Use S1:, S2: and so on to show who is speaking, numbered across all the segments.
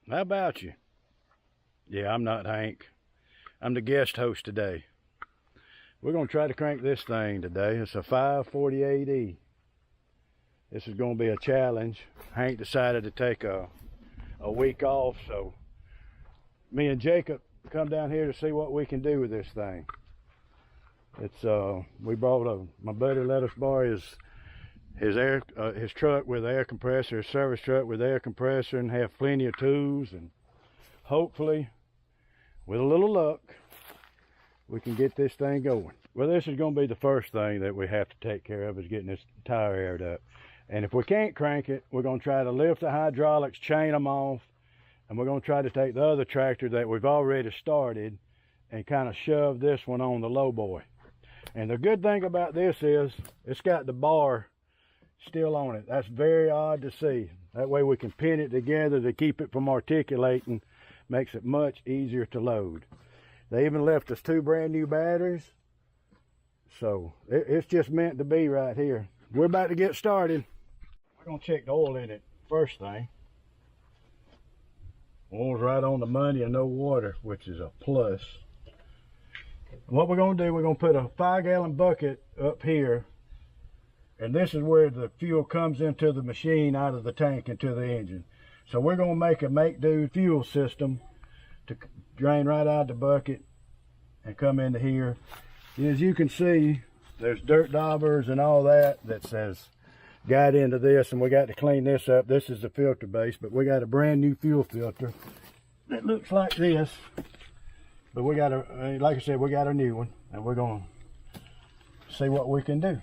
S1: How about you? Yeah, I'm not Hank. I'm the guest host today. We're going to try to crank this thing today. It's a 548E. This is going to be a challenge. Hank decided to take a week off, so me and Jacob come down here to see what we can do with this thing. It's we brought my buddy let us borrow his truck with air compressor, his service truck with air compressor, and have plenty of tools, and hopefully with a little luck we can get this thing going. Well, this is going to be the first thing that we have to take care of, is getting this tire aired up. And if we can't crank it, we're going to try to lift the hydraulics, chain them off, and we're going to try to take the other tractor that we've already started and kind of shove this one on the low boy. And the good thing about this is it's got the bar still on it. That's very odd to see. That way we can pin it together to keep it from articulating. Makes it much easier to load. They even left us 2 brand new batteries. So it's just meant to be right here. We're about to get started. We're going to check the oil in it first thing. Oil's right on the money and no water, which is a plus. What we're going to do, we're going to put a 5-gallon bucket up here, and this is where the fuel comes into the machine out of the tank into the engine. So we're going to make a make-do fuel system to drain right out of the bucket and come into here. As you can see, there's dirt daubers and all that says got into this, and we got to clean this up. This is the filter base, but we got a brand new fuel filter that looks like this. But we got like I said, we got a new one, and we're going to see what we can do.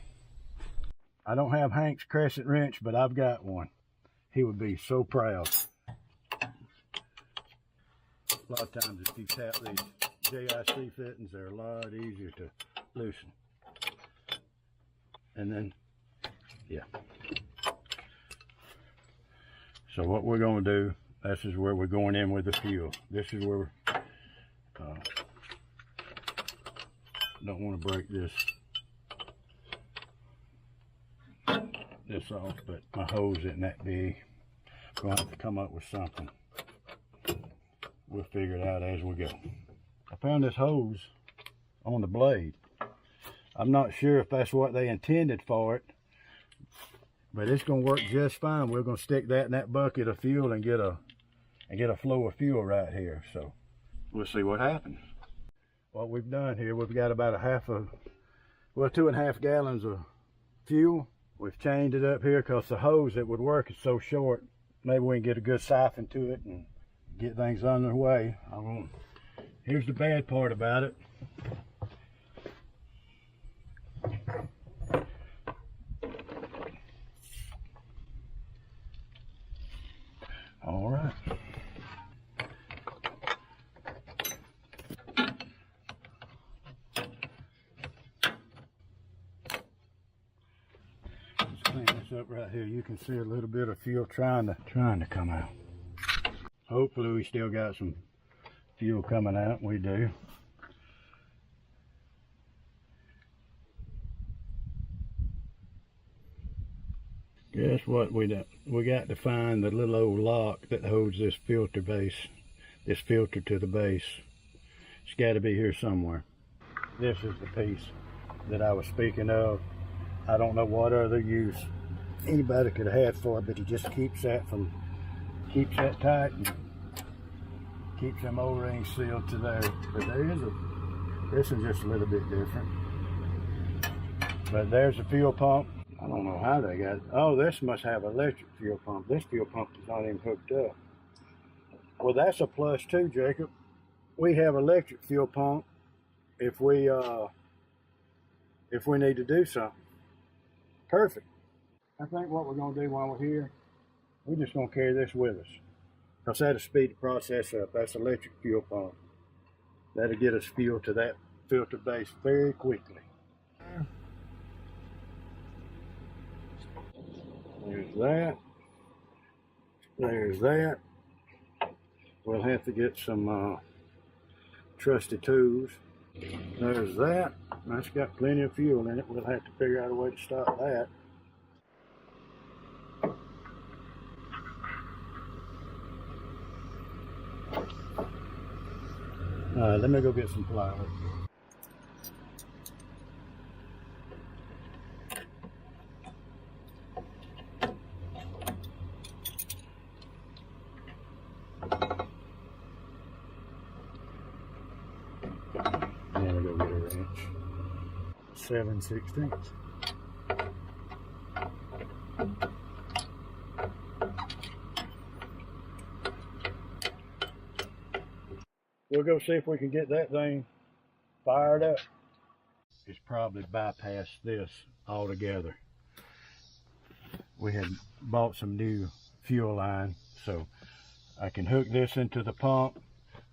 S1: I don't have Hank's crescent wrench, but I've got one. He would be so proud. A lot of times if you tap these JIC fittings, they're a lot easier to loosen. And then, yeah. So what we're going to do, this is where we're going in with the fuel. This is where we're, don't want to break this off, but my hose isn't that big. I'm going to have to come up with something. We'll figure it out as we go. I found this hose on the blade. I'm not sure if that's what they intended for it, but it's going to work just fine. We're going to stick that in that bucket of fuel and get a flow of fuel right here. So we'll see what happens. What we've done here, we've got about 2.5 gallons of fuel. We've changed it up here because the hose that would work is so short. Maybe we can get a good siphon to it and get things underway. Here's the bad part about it. All right. Let's clean this up right here. You can see a little bit of fuel trying to come out. Hopefully we still got some fuel coming out. We do. Guess what we got? We got to find the little old lock that holds this filter base, this filter to the base. It's got to be here somewhere. This is the piece that I was speaking of. I don't know what other use anybody could have had for it, but it just keeps that tight and keeps them O-rings sealed to there. But this is just a little bit different. But there's the fuel pump. I don't know how they got it. Oh, this must have an electric fuel pump. This fuel pump is not even hooked up. Well, that's a plus too, Jacob. We have electric fuel pump if we need to do something. Perfect. I think what we're going to do while we're here, we're just going to carry this with us, because that'll speed the process up. That's electric fuel pump. That'll get us fuel to that filter base very quickly. There's that. There's that. We'll have to get some trusty tools. There's that. That's got plenty of fuel in it. We'll have to figure out a way to stop that. Let me go get some flour. Then we go get a wrench. 7/16. We'll go see if we can get that thing fired up. It's probably bypassed this altogether. We had bought some new fuel line, so I can hook this into the pump,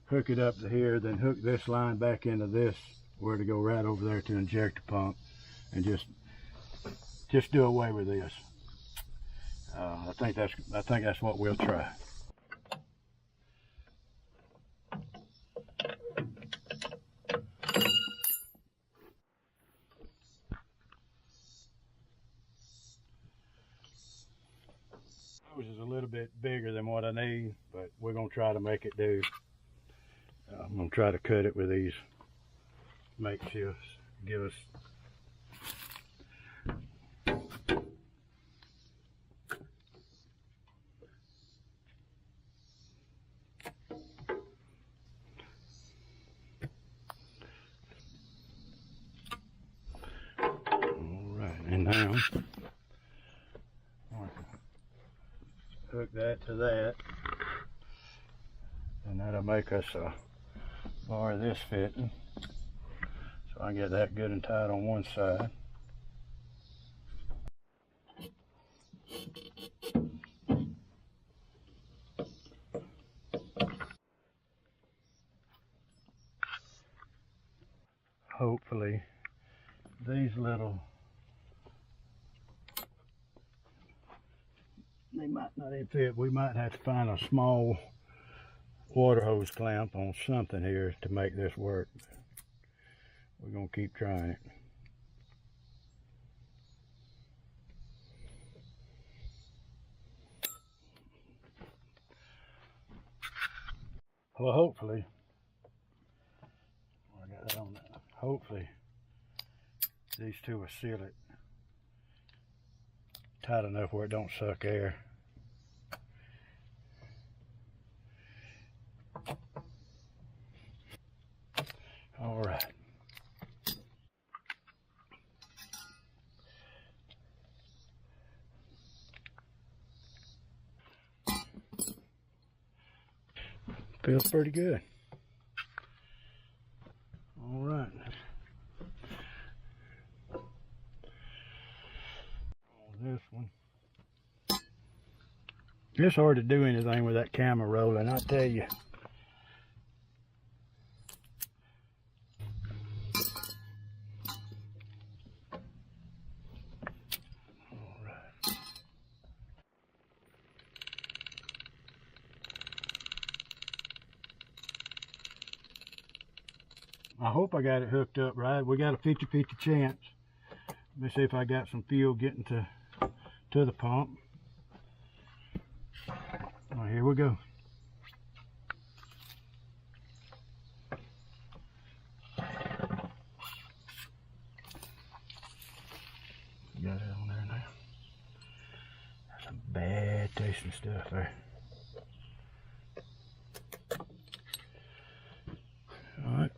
S1: hook it up to here, then hook this line back into this, where to go right over there to inject the pump, and just do away with this. I think that's what we'll try. Is a little bit bigger than what I need, but we're gonna try to make it do. I'm gonna try to cut it with these makeshifts. Give us all right, and now hook that to that, and that'll make us a bar of this fitting, so I can get that good and tight on one side. Hopefully these little, they might not even fit. We might have to find a small water hose clamp on something here to make this work. We're gonna keep trying it. Well, hopefully, I got that on that. Hopefully these two will seal it tight enough where it don't suck air. All right. Feels pretty good. All right. This one. It's hard to do anything with that camera rolling, I tell you. All right. I hope I got it hooked up right. We got a 50-50 chance. Let me see if I got some fuel getting to the pump. All right, here we go. Got it on there now. That's some bad tasting stuff there. All right,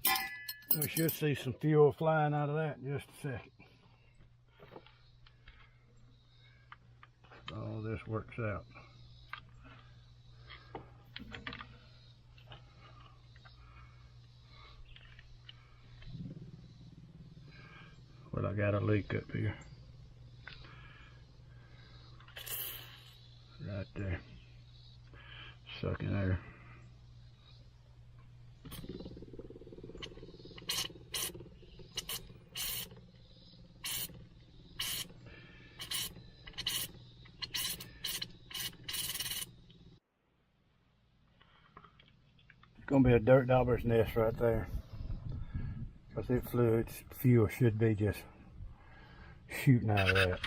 S1: we should see some fuel flying out of that in just a second. All this works out. Well, I got a leak up here. Right there. Sucking air. Gonna be a dirt dauber's nest right there, because it fluids fuel should be just shooting out of that.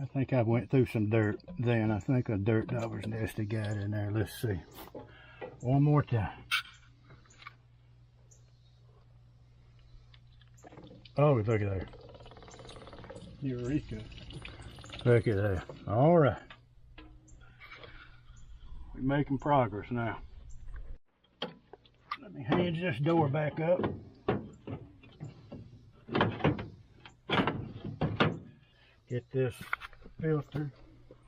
S1: I think I went through some dirt then. I think a dirt dauber's nest got in there. Let's see. One more time. Oh, look at there.
S2: Eureka.
S1: Look at that. All right. We're making progress now. Let me hinge this door back up. Get this filter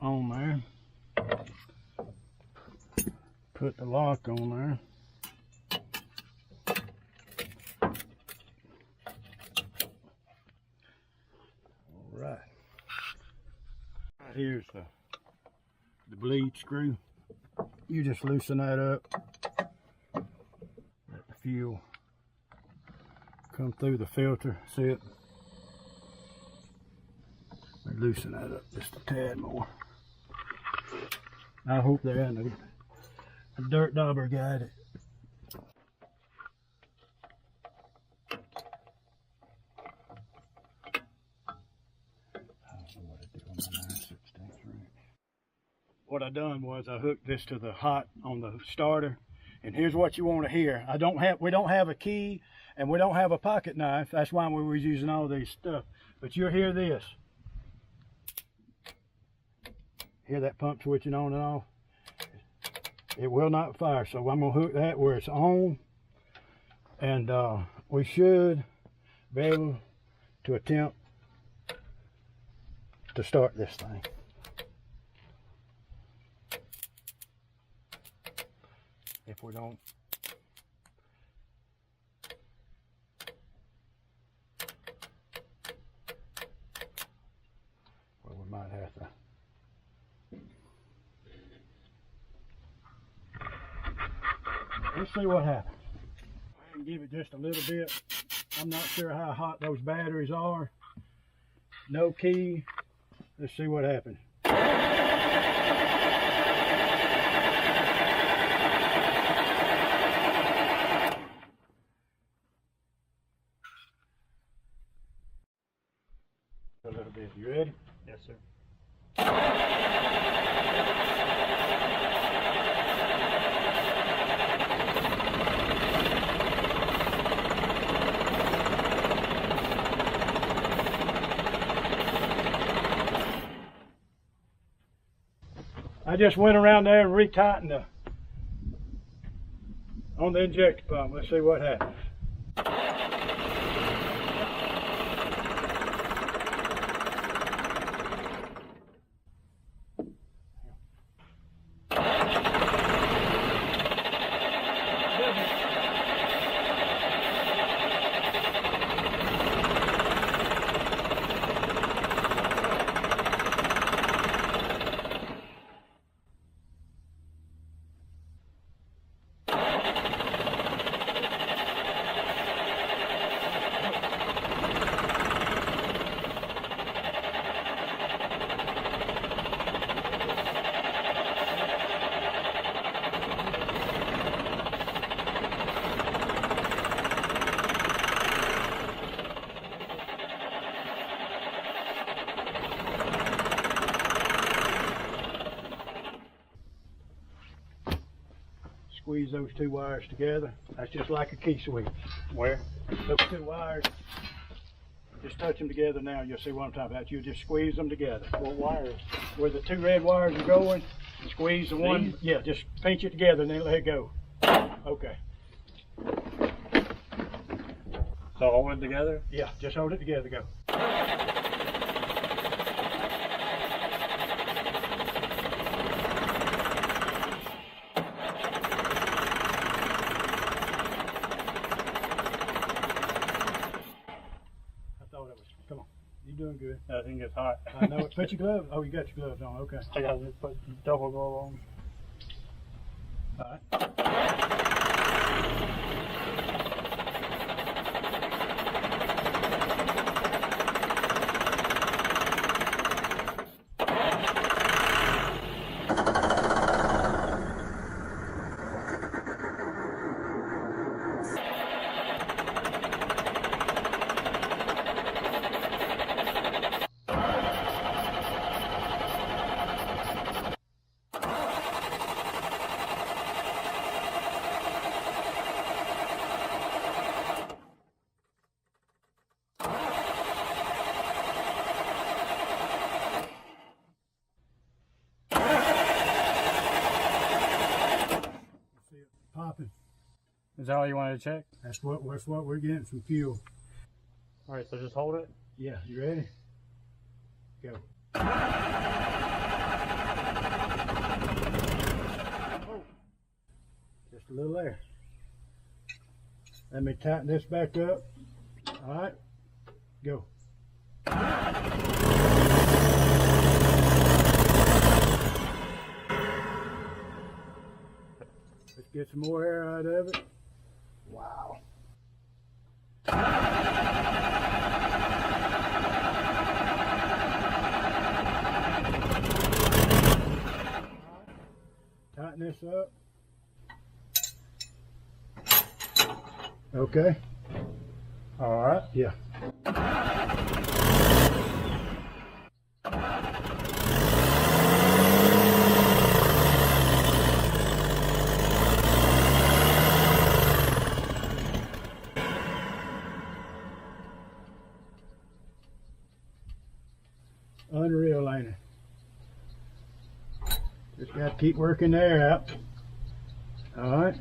S1: on there. Put the lock on there. All right. Here's the bleed screw. You just loosen that up. Let the fuel come through the filter. See it? Loosen that up just a tad more. I hope there ain't a dirt dauber got it. What I done was I hooked this to the hot on the starter, and here's what you want to hear. We don't have a key and we don't have a pocket knife. That's why we was using all these stuff. But you'll hear this. Hear that pump switching on and off? It will not fire, so I'm gonna hook that where it's on, and we should be able to attempt to start this thing. If we don't, well, we might have to. Let's see what happens. I can give it just a little bit. I'm not sure how hot those batteries are. No key. Let's see what happens. A little bit. You ready?
S2: Yes, sir.
S1: I just went around there and retightened on the injector pump. Let's see what happens. Squeeze those two wires together. That's just like a key switch. Where? Those two wires, just touch them together now. You'll see what I'm talking about. You just squeeze them together.
S2: What wires?
S1: Where the two red wires are going, squeeze the one. Yeah, just pinch it together and then let it go. Okay.
S2: So hold it together?
S1: Yeah, just hold it together. Go. Come on, you're doing good.
S2: I think it's hot.
S1: I know it. Put your gloves. Oh, you got your gloves on. Okay.
S2: I got to put double glove on.
S1: All right.
S2: Is that all you wanted to check?
S1: That's what we're getting, some fuel.
S2: All right, so just hold it.
S1: Yeah, you ready? Go. Oh, just a little there. Let me tighten this back up. All right, go. Let's get some more air out of it. Wow. Tighten this up. Okay.
S2: All right.
S1: Yeah. Unreal, ain't it? Just got to keep working the air out. All right.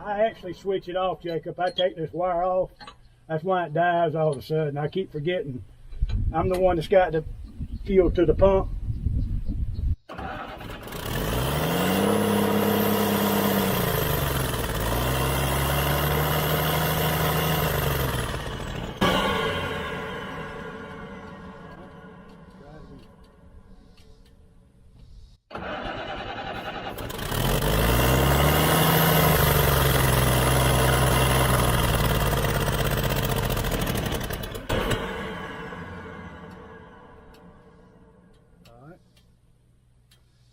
S1: I actually switch it off, Jacob. I take this wire off. That's why it dies all of a sudden. I keep forgetting. I'm the one that's got the fuel to the pump.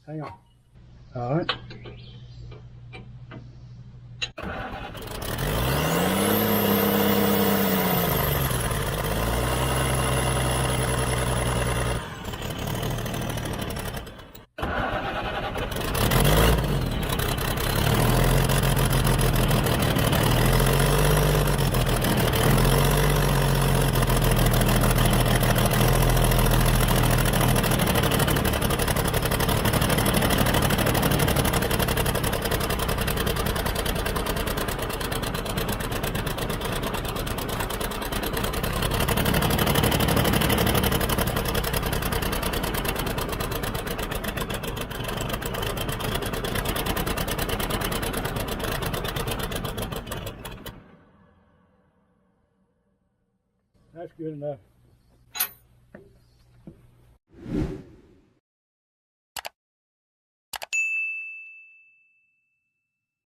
S1: Hang on. All right. That's good enough.